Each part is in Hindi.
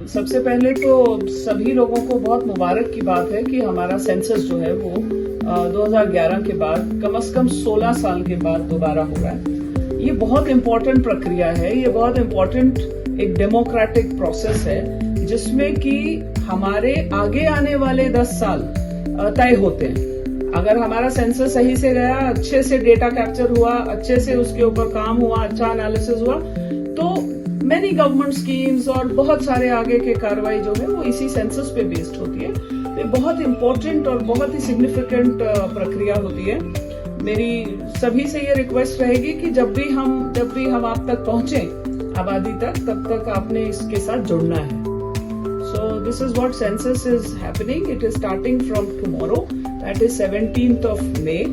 सबसे पहले तो सभी लोगों को बहुत मुबारक की बात है कि हमारा सेंसस जो है वो 2011 के बाद कम से कम 16 साल के बाद दोबारा हो रहा है। ये बहुत इम्पोर्टेंट प्रक्रिया है, ये बहुत इम्पोर्टेंट एक डेमोक्रेटिक प्रोसेस है जिसमें कि हमारे आगे आने वाले 10 साल तय होते हैं। अगर हमारा सेंसस सही से गया, अच्छे से डेटा कैप्चर हुआ, अच्छे से उसके ऊपर काम हुआ, अच्छा एनालिसिस हुआ, तो मैनी गवर्नमेंट स्कीम्स और बहुत सारे आगे के कार्रवाई जो है वो इसी सेंसस पे बेस्ड होती है। तो बहुत इंपॉर्टेंट और बहुत ही सिग्निफिकेंट प्रक्रिया होती है। मेरी सभी से ये रिक्वेस्ट रहेगी कि जब भी हम आप तक पहुंचे आबादी तक, तब तक आपने इसके साथ जुड़ना है। So this is what census is happening. It is starting from tomorrow, that is 17th of May.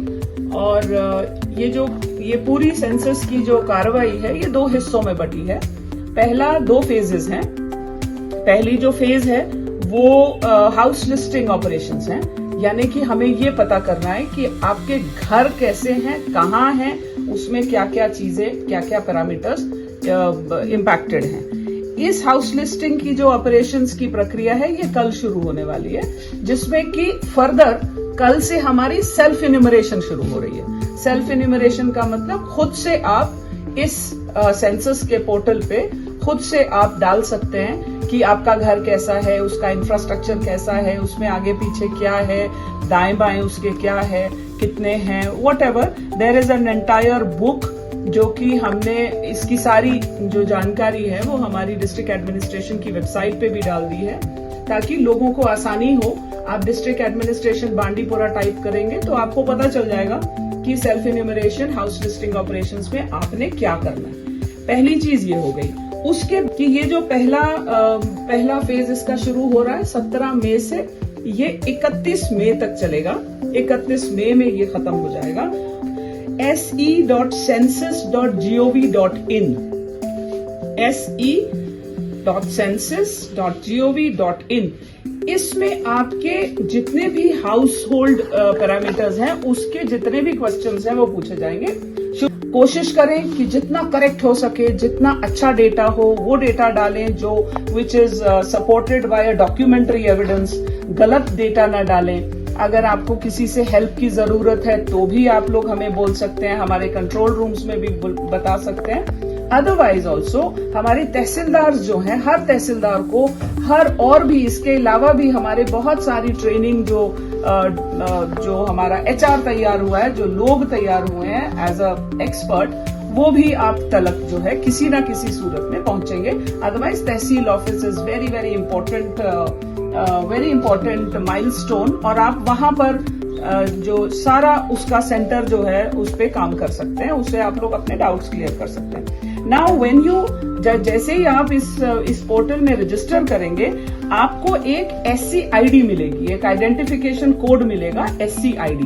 और ये पूरी सेंसस की जो कार्रवाई है ये 2 हिस्सों में बटी है। पहला 2 फेजेस हैं। पहली जो फेज है वो हाउस लिस्टिंग ऑपरेशंस हैं, यानी कि हमें ये पता करना है कि आपके घर कैसे हैं, कहाँ हैं, उसमें क्या क्या चीजें, क्या क्या पैरामीटर्स इम्पैक्टेड हैं। इस हाउस लिस्टिंग की जो ऑपरेशंस की प्रक्रिया है ये कल शुरू होने वाली है, जिसमें कि फर्दर कल से हमारी सेल्फ इन्यूमरेशन शुरू हो रही है। सेल्फ इन्यूमरेशन का मतलब खुद से आप इस सेंसस के पोर्टल पे खुद से आप डाल सकते हैं कि आपका घर कैसा है, उसका इंफ्रास्ट्रक्चर कैसा है, उसमें आगे पीछे क्या है, दाएं बाएं उसके क्या है, कितने हैं, whatever. There is an entire book जो कि हमने इसकी सारी जो जानकारी है वो हमारी डिस्ट्रिक्ट एडमिनिस्ट्रेशन की वेबसाइट पे भी डाल दी है, ताकि लोगों को आसानी हो। आप डिस्ट्रिक्ट एडमिनिस्ट्रेशन बांडीपुरा टाइप करेंगे तो आपको पता चल जाएगा कि self enumeration house listing operations में आपने क्या करना है। पहली चीज ये हो गई। उसके कि ये जो पहला फेज इसका शुरू हो रहा है 17 मई से, ये 31 मई तक चलेगा। 31 मई में ये खत्म हो जाएगा। se.census.gov.in se.census.gov.in इसमें आपके जितने भी हाउस होल्ड पैरामीटर्स हैं उसके जितने भी क्वेश्चंस हैं वो पूछे जाएंगे। कोशिश करें कि जितना करेक्ट हो सके, जितना अच्छा डेटा हो वो डेटा डालें जो which is supported by a documentary evidence. गलत डेटा ना डालें। अगर आपको किसी से हेल्प की जरूरत है तो भी आप लोग हमें बोल सकते हैं, हमारे कंट्रोल रूम्स में भी बता सकते हैं। अदरवाइज ऑल्सो हमारे तहसीलदार जो हैं, हर तहसीलदार को और भी इसके अलावा भी हमारे बहुत सारी ट्रेनिंग जो हमारा HR तैयार हुआ है, जो लोग तैयार हुए हैं एज अ एक्सपर्ट, वो भी आप तलक जो है किसी ना किसी सूरत में पहुंचेंगे। Otherwise tehsil office is very very important milestone, और आप वहां पर जो सारा उसका सेंटर जो है उस पे काम कर सकते हैं, उससे आप लोग अपने डाउट्स क्लियर कर सकते हैं। नाउ व्हेन यू जैसे ही आप इस पोर्टल में रजिस्टर करेंगे, आपको एक SC ID मिलेगी, एक आइडेंटिफिकेशन कोड मिलेगा SC ID।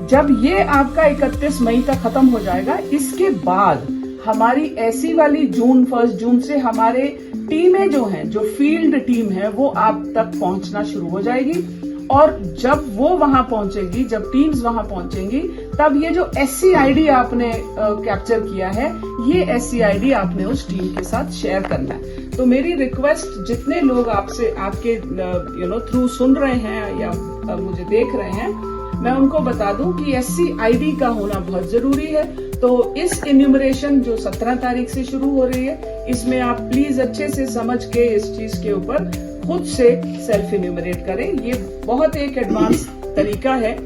जब ये आपका 31 मई तक खत्म हो जाएगा, इसके बाद हमारी ऐसी वाली 1 जून से हमारे टीमें जो हैं, जो फील्ड टीम है, वो आप तक पहुंचना शुरू हो जाएगी। और जब वो वहां पहुंचेगी, जब टीम्स वहां पहुंचेंगी, तब ये जो SC ID आपने कैप्चर किया है, ये SC ID आपने उस टीम के साथ शेयर करना है। तो मेरी रिक्वेस्ट, जितने लोग आपके थ्रू सुन रहे हैं या मुझे देख रहे हैं, मैं उनको बता दूं कि SC ID का होना बहुत जरूरी है। तो इस इन्यूमरेशन जो 17 तारीख से शुरू हो रही है, इसमें आप प्लीज अच्छे से समझ के इस चीज के ऊपर खुद से सेल्फ इन्यूमरेट करें। ये बहुत एक एडवांस तरीका है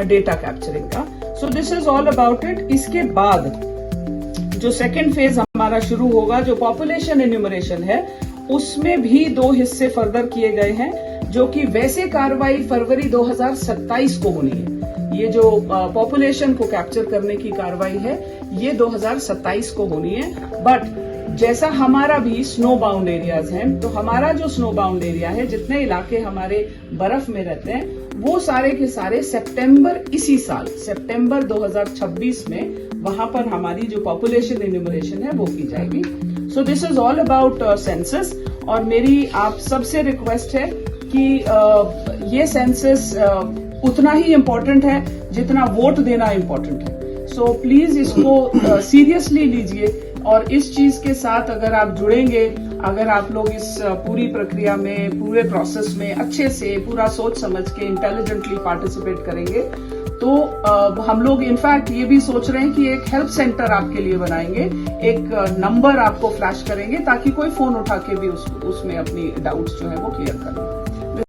डेटा कैप्चरिंग का। So this is all about it. इसके बाद जो सेकेंड फेज हमारा शुरू होगा, जो पॉपुलेशन इन्यूमरेशन है, उसमें भी 2 हिस्से फर्दर किए गए हैं, जो कि वैसे कार्रवाई फरवरी 2027 को होनी है। ये जो पॉपुलेशन को कैप्चर करने की कार्रवाई है, ये 2027 को होनी है। बट जैसा हमारा भी स्नो बाउंड एरियाज हैं, तो हमारा जो स्नो बाउंड एरिया है, जितने इलाके हमारे बर्फ में रहते हैं, वो सारे के सारे इसी साल सितंबर 2026 में वहां पर हमारी जो पॉपुलेशन इन्यूमरेशन है वो की जाएगी। So this is all about census. और मेरी आप सबसे रिक्वेस्ट है कि ये सेंसस उतना ही इम्पोर्टेंट है जितना वोट देना इम्पोर्टेंट है। सो प्लीज इसको सीरियसली लीजिए और इस चीज के साथ अगर आप जुड़ेंगे, अगर आप लोग इस पूरी प्रक्रिया में, पूरे प्रोसेस में अच्छे से पूरा सोच समझ के इंटेलिजेंटली पार्टिसिपेट करेंगे तो हम लोग इनफैक्ट ये भी सोच रहे हैं कि एक हेल्प सेंटर आपके लिए बनाएंगे, एक नंबर आपको फ्लैश करेंगे ताकि कोई फोन उठा के भी उसमें अपनी डाउट्स जो है वो क्लियर कर ले।